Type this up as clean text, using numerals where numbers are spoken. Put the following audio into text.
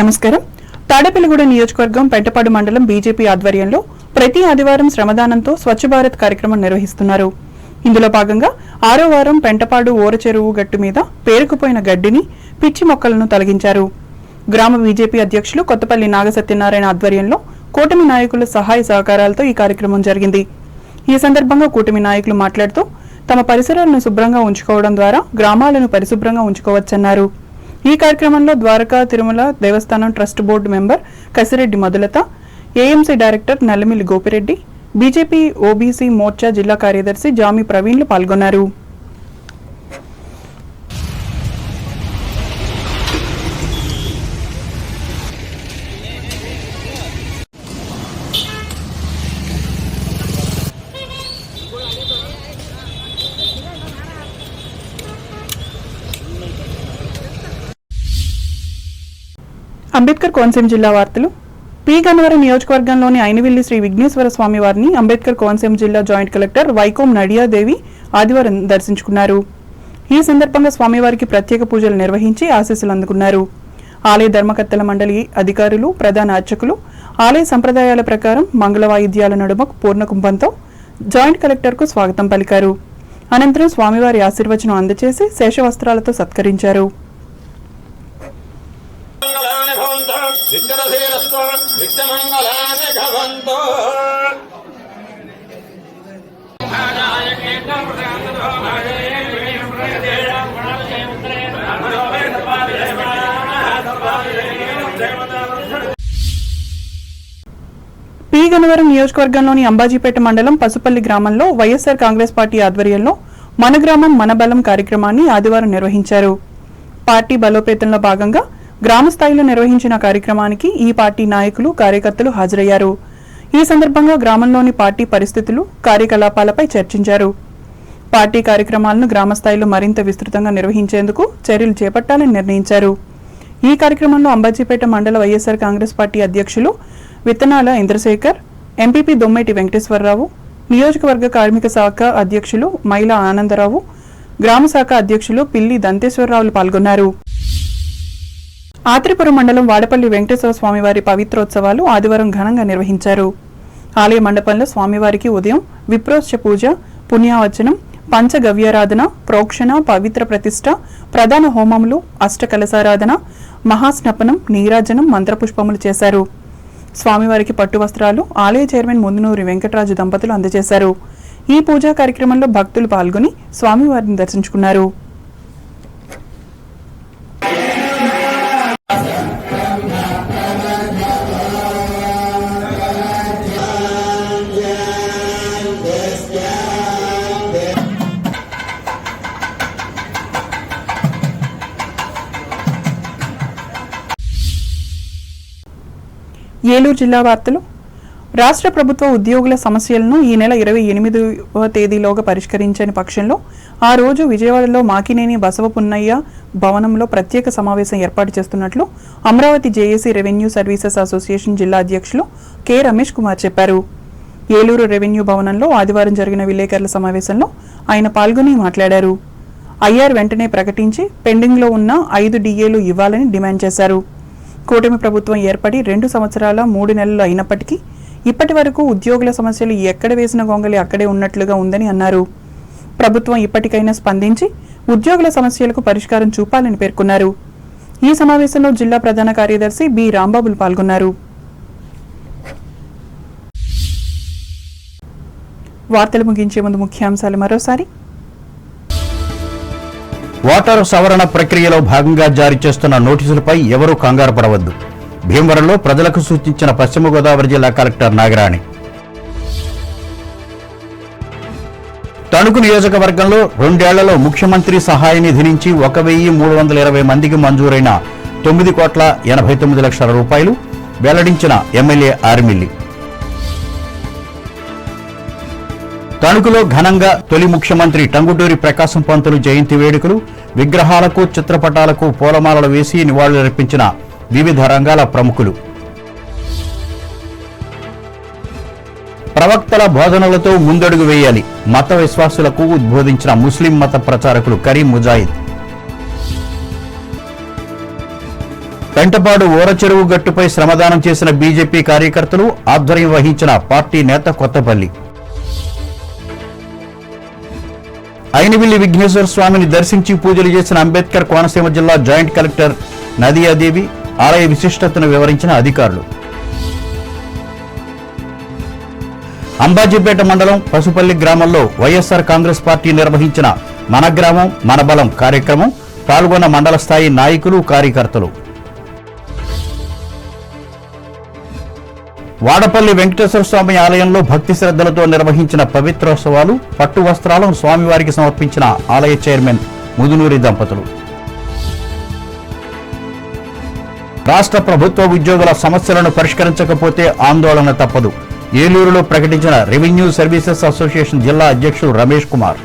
నమస్కారం. తాడేపల్లిగూడ నియోజకవర్గం పెంటపాడు మండలం బీజేపీ ఆధ్వర్యంలో ప్రతి ఆదివారం శ్రమదానంతో స్వచ్ఛ భారత్ కార్యక్రమం నిర్వహిస్తున్నారు. ఇందులో భాగంగా 6వ వారం పెంటపాడు ఓరచెరువు గట్టు మీద పేరుకుపోయిన గడ్డిని, పిచ్చి మొక్కలను తొలగించారు. గ్రామ బీజేపీ అధ్యక్షులు కొత్తపల్లి నాగసత్యనారాయణ ఆధ్వర్యంలో కూటమి నాయకుల సహాయ సహకారాలతో ఈ కార్యక్రమం జరిగింది. ఈ సందర్భంగా కూటమి నాయకులు మాట్లాడుతూ తమ పరిసరాలను శుభ్రంగా ఉంచుకోవడం ద్వారా గ్రామాలను పరిశుభ్రంగా ఉంచుకోవచ్చన్నారు. ఈ కార్యక్రమంలో ద్వారకా తిరుమల దేవస్థానం trust board member Kasireddy Madhulatha, AMC director Nallamilli Gopireddy, BJP OBC Morcha జిల్లా కార్యదర్శి జామి ప్రవీణ్లు పాల్గొన్నారు. అంబేద్కర్ కోనసీమ జిల్లా వార్తలు. పి గన్నవరం నియోజకవర్గంలోని ఐనవిల్లి శ్రీ విఘ్నేశ్వర స్వామి వారిని అంబేద్కర్ కోనసీమ జిల్లా జాయింట్ కలెక్టర్ వైకోం నడియాదేవి ఆదివారం దర్శించుకున్నారు. ఈ సందర్భంగా స్వామివారికి ప్రత్యేక పూజలు నిర్వహించి ఆశీస్సులు అందుకున్నారు. ఆలయ ధర్మకర్తల మండలి అధికారులు, ప్రధాన అర్చకులు ఆలయ సంప్రదాయాల ప్రకారం మంగళ వాయిద్యాల నడుమ పూర్ణకుంభంతో జాయింట్ కలెక్టర్కు స్వాగతం పలికారు. అనంతరం స్వామివారి ఆశీర్వచనం అందజేసి శేషవస్త్రాలతో సత్కరించారు. పి గన్నవరం నియోజకవర్గంలోని అంబాజీపేట మండలం పసుపల్లి గ్రామంలో వైఎస్ఆర్ కాంగ్రెస్ పార్టీ ఆధ్వర్యంలో మన గ్రామం మన బలం కార్యక్రమాన్ని ఆదివారం నిర్వహించారు. పార్టీ బలోపేతంలో భాగంగా గ్రామ స్థాయిలో నిర్వహించిన కార్యక్రమానికి ఈ పార్టీ నాయకులు, కార్యకర్తలు హాజరయ్యారు. ఈ సందర్భంగా గ్రామంలోని పార్టీ పరిస్థితులు, కార్యకలాపాలపై చర్చించారు. పార్టీ కార్యక్రమాలను గ్రామ స్థాయిలో మరింత విస్తృతంగా నిర్వహించేందుకు చర్యలు చేపట్టాలని నిర్ణయించారు. ఈ కార్యక్రమంలో అంబాజీపేట మండల వైఎస్ఆర్ కాంగ్రెస్ పార్టీ అధ్యక్షులు విత్తనాల ఇంద్రశేఖర్, ఎంపీపీ దొమ్మేటి వెంకటేశ్వరరావు, నియోజకవర్గ కార్మిక శాఖ అధ్యక్షులు మైలా ఆనందరావు, గ్రామ శాఖ అధ్యక్షులు పిల్లి దంతేశ్వరరావులు పాల్గొన్నారు. ఆత్రిపురం మండలం వాడపల్లి వెంకటేశ్వర స్వామివారి పవిత్రోత్సవాలు ఆదివారం ఘనంగా నిర్వహించారు. ఆలయ మండపంలో స్వామివారికి ఉదయం విప్రోత్స పూజ, పుణ్యావచనం, పంచగవ్యారాధన, ప్రోక్షణ, పవిత్ర ప్రతిష్ఠ, ప్రధాన హోమములు, అష్టకలశారాధన, మహాస్నపనం, నీరాజనం, మంత్రపుష్పములు చేశారు. స్వామివారికి పట్టు వస్త్రాలు ఆలయ చైర్మన్ ముందునూరి వెంకటరాజు దంపతులు అందజేశారు. ఈ పూజా కార్యక్రమంలో భక్తులు పాల్గొని స్వామివారిని దర్శించుకున్నారు. ఏలూరు జిల్లా వార్తలు. రాష్ట్ర ప్రభుత్వ ఉద్యోగుల సమస్యలను ఈ నెల 28వ తేదీలోగా పరిష్కరించని పక్షంలో ఆ రోజు విజయవాడలో మాకినేని బసవపున్నయ్య భవనంలో ప్రత్యేక సమావేశం ఏర్పాటు చేస్తున్నట్లు Amaravati JAC revenue services association జిల్లా అధ్యక్షులు కె రమేష్ కుమార్ చెప్పారు. ఏలూరు రెవెన్యూ భవనంలో ఆదివారం జరిగిన విలేకరుల సమావేశంలో ఆయన పాల్గొని మాట్లాడారు. ఐఆర్ వెంటనే ప్రకటించి పెండింగ్లో ఉన్న 5 డిఏలు ఇవ్వాలని డిమాండ్ చేశారు. కూటమి ప్రభుత్వం ఏర్పడి 2 సంవత్సరాల 3 నెలలు అయినప్పటికీ ఇప్పటి వరకు ఉద్యోగుల సమస్యలు ఎక్కడ వేసిన గొంగలి అక్కడే ఉన్నట్లుగా ఉందని అన్నారు. ప్రభుత్వం ఇప్పటికైనా స్పందించి ఉద్యోగుల సమస్యలకు పరిష్కారం చూపాలని పేర్కొన్నారు. ఈ సమావేశంలో జిల్లా ప్రధాన కార్యదర్శి బి రాంబాబులు పాల్గొన్నారు. వార్తలు ముగించే ముందు ముఖ్యాంశాలు మరోసారి. ఓటరు సవరణ ప్రక్రియలో భాగంగా జారీ చేస్తున్న నోటీసులపై ఎవరూ కంగారు పడవద్దు. భీమవరంలో ప్రజలకు సూచించిన పశ్చిమ గోదావరి జిల్లా కలెక్టర్ నాగరాణి. తణుకు నియోజకవర్గంలో 2 ఏళ్లలో ముఖ్యమంత్రి సహాయ నిధి నుంచి 1,320 మందికి మంజూరైన 9,89,00,000 రూపాయలు వెల్లడించిన ఎమ్మెల్యే ఆర్మిల్లి. తణుకులో ఘనంగా తొలి ముఖ్యమంత్రి టంగుటూరి ప్రకాశం పంతులు జయంతి వేడుకలు, విగ్రహాలకు, చిత్రపటాలకు పూలమాలలు వేసి నివాళులర్పించిన వివిధ రంగాల ప్రముఖులు. ప్రవక్తల బోధనలతో ముందడుగు వేయాలి, మత విశ్వాసులకు ఉద్బోధించిన ముస్లిం మత ప్రచారకులు కరీం ముజాహిద్. పెంటపాడు ఊరచెరువు గట్టుపై శ్రమదానం చేసిన బీజేపీ కార్యకర్తలు, ఆధ్వర్యం వహించిన పార్టీ నేత కొత్తపల్లి. అయినవిల్లి విఘ్నేశ్వర స్వామిని దర్శించి పూజలు చేసిన అంబేద్కర్ కోనసీమ జిల్లా జాయింట్ కలెక్టర్ నదియాదేవి ఆలయ విశిష్టతను వివరించిన అధికారులు. అంబాజీపేట మండలం పసుపల్లి గ్రామంలో వైఎస్ఆర్ కాంగ్రెస్ పార్టీ నిర్వహించిన మన గ్రామం మన బలం కార్యక్రమం పాల్గొన్న మండల స్థాయి నాయకులు, కార్యకర్తలు. వాడపల్లి వెంకటేశ్వర స్వామి ఆలయంలో భక్తి శ్రద్ధలతో నిర్వహించిన పవిత్రోత్సవాలు, పట్టు వస్త్రాలను స్వామివారికి సమర్పించిన ఆలయ చైర్మన్ ముదునూరి దంపతులు. రాష్ట్ర ప్రభుత్వ ఉద్యోగుల సమస్యలను పరిష్కరించకపోతే ఆందోళన తప్పదు. ఏలూరులో ప్రకటించిన రెవెన్యూ సర్వీసెస్ అసోసియేషన్ జిల్లా అధ్యక్షుడు రమేష్ కుమార్.